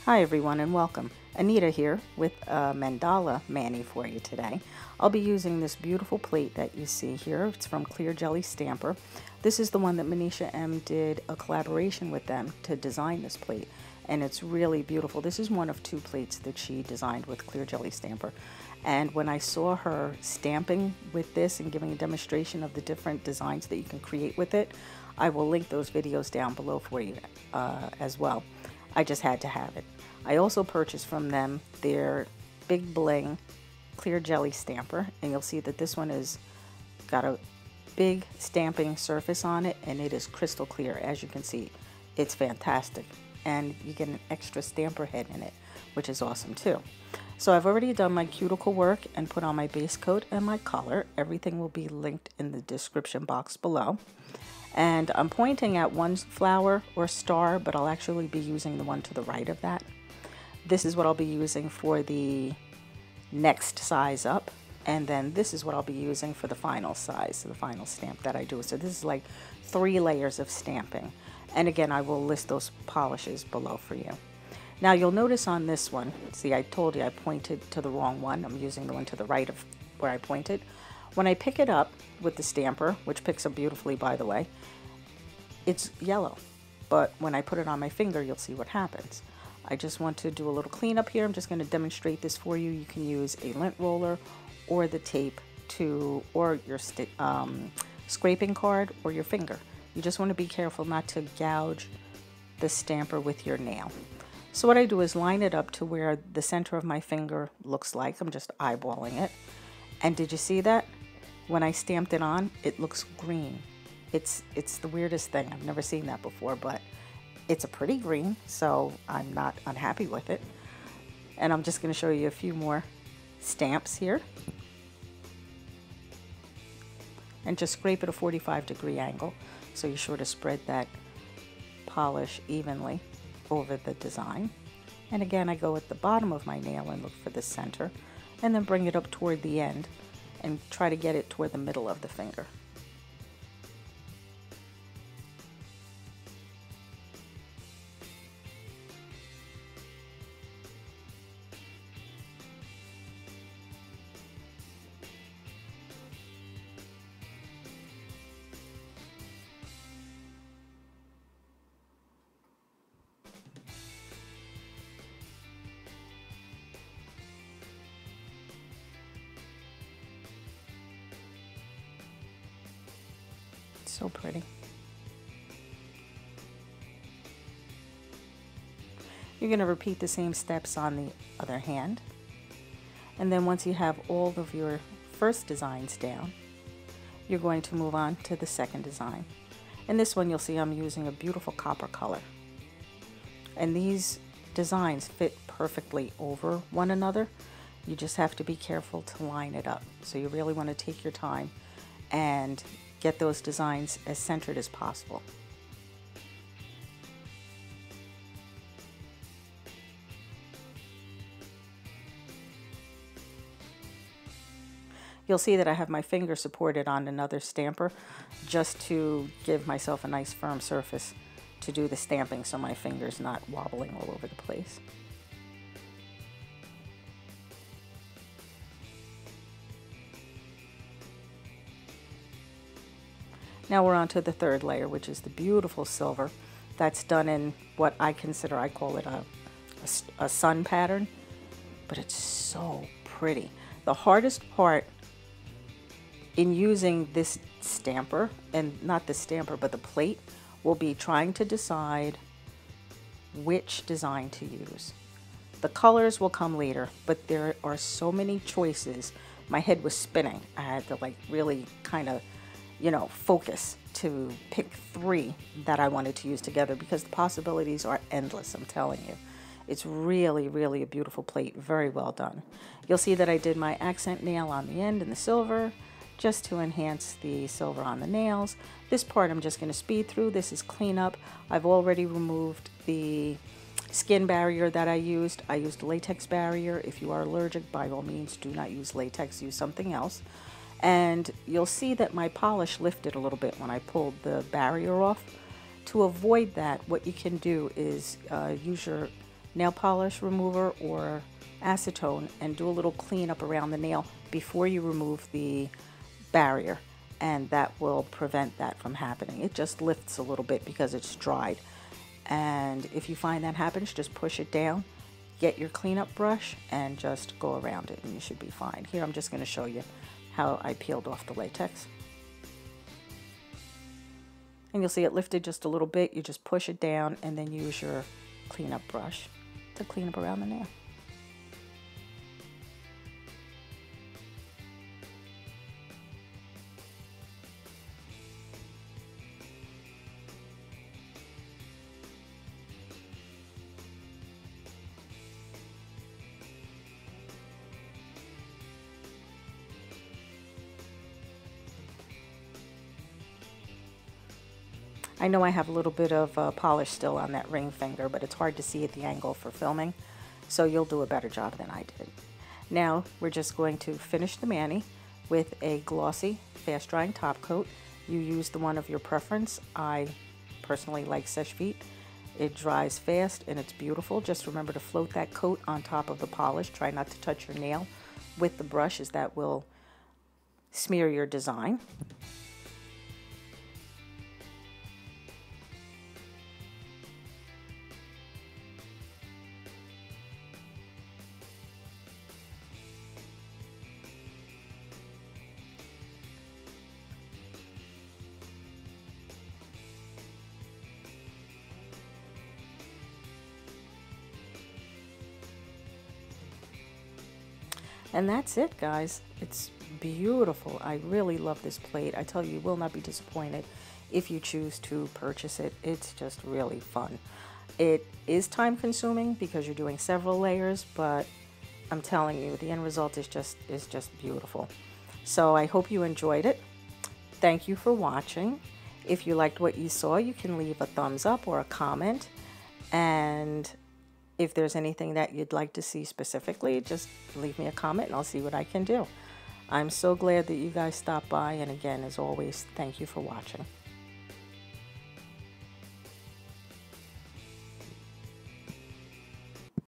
Hi everyone and welcome. Anita here with a Mandala mani for you today. I'll be using this beautiful plate that you see here. It's from Clear Jelly Stamper. This is the one that Manisha M did a collaboration with them to design this plate, and it's really beautiful. This is one of two plates that she designed with Clear Jelly Stamper. And when I saw her stamping with this and giving a demonstration of the different designs that you can create with it, I will link those videos down below for you as well. I just had to have it. I also purchased from them their Big Bling Clear Jelly Stamper, and you'll see that this one is got a big stamping surface on it, and it is crystal clear. As you can see, it's fantastic, and you get an extra stamper head in it, which is awesome too. So I've already done my cuticle work and put on my base coat and my collar. Everything will be linked in the description box below. And I'm pointing at one flower or star, but I'll actually be using the one to the right of that. This is what I'll be using for the next size up. And then this is what I'll be using for the final size, so the final stamp that I do. So this is like 3 layers of stamping. And again, I will list those polishes below for you. Now you'll notice on this one, see, I told you I pointed to the wrong one. I'm using the one to the right of where I pointed. When I pick it up with the stamper, which picks up beautifully by the way, it's yellow. But when I put it on my finger, you'll see what happens. I just want to do a little cleanup here. I'm just going to demonstrate this for you. You can use a lint roller or the tape or your scraping card or your finger. You just want to be careful not to gouge the stamper with your nail. So what I do is line it up to where the center of my finger looks like. I'm just eyeballing it. And did you see that? When I stamped it on, it looks green. It's the weirdest thing. I've never seen that before, but it's a pretty green, so I'm not unhappy with it. And I'm just going to show you a few more stamps here. And just scrape at a 45-degree angle, so you're sure to spread that polish evenly over the design. And again, I go at the bottom of my nail and look for the center, and then bring it up toward the end and try to get it toward the middle of the finger. So pretty. You're going to repeat the same steps on the other hand. And then once you have all of your first designs down, you're going to move on to the second design. In this one, you'll see I'm using a beautiful copper color. And these designs fit perfectly over one another. You just have to be careful to line it up. So you really want to take your time and get those designs as centered as possible. You'll see that I have my finger supported on another stamper just to give myself a nice firm surface to do the stamping so my finger's not wobbling all over the place. Now we're on to the third layer, which is the beautiful silver that's done in what I call it a sun pattern, but it's so pretty. The hardest part in using this stamper, and not the stamper but the plate, will be trying to decide which design to use. The colors will come later, but there are so many choices. My head was spinning. I had to like really kind of focus to pick 3 that I wanted to use together because the possibilities are endless, I'm telling you. It's really, really a beautiful plate, very well done. You'll see that I did my accent nail on the end in the silver just to enhance the silver on the nails. This part I'm just going to speed through. This is cleanup. I've already removed the skin barrier that I used. I used latex barrier. If you are allergic, by all means, do not use latex, use something else. And you'll see that my polish lifted a little bit when I pulled the barrier off. To avoid that, what you can do is use your nail polish remover or acetone and do a little cleanup around the nail before you remove the barrier, and that will prevent that from happening. It just lifts a little bit because it's dried. And if you find that happens, just push it down, get your cleanup brush, and just go around it, and you should be fine. Here, I'm just going to show you how I peeled off the latex. And you'll see it lifted just a little bit. You just push it down and then use your cleanup brush to clean up around the nail. I know I have a little bit of polish still on that ring finger, but it's hard to see at the angle for filming, so you'll do a better job than I did. Now we're just going to finish the mani with a glossy, fast-drying top coat. You use the one of your preference. I personally like Seche Vite. It dries fast and it's beautiful. Just remember to float that coat on top of the polish. Try not to touch your nail with the brush, as that will smear your design. And that's it, guys. It's beautiful. I really love this plate. I tell you, you will not be disappointed if you choose to purchase it. It's just really fun. It is time consuming because you're doing several layers, but I'm telling you, the end result is just beautiful. So I hope you enjoyed it. Thank you for watching. If you liked what you saw, you can leave a thumbs up or a comment. And if there's anything that you'd like to see specifically, just leave me a comment and I'll see what I can do. I'm so glad that you guys stopped by, and again, as always, thank you for watching.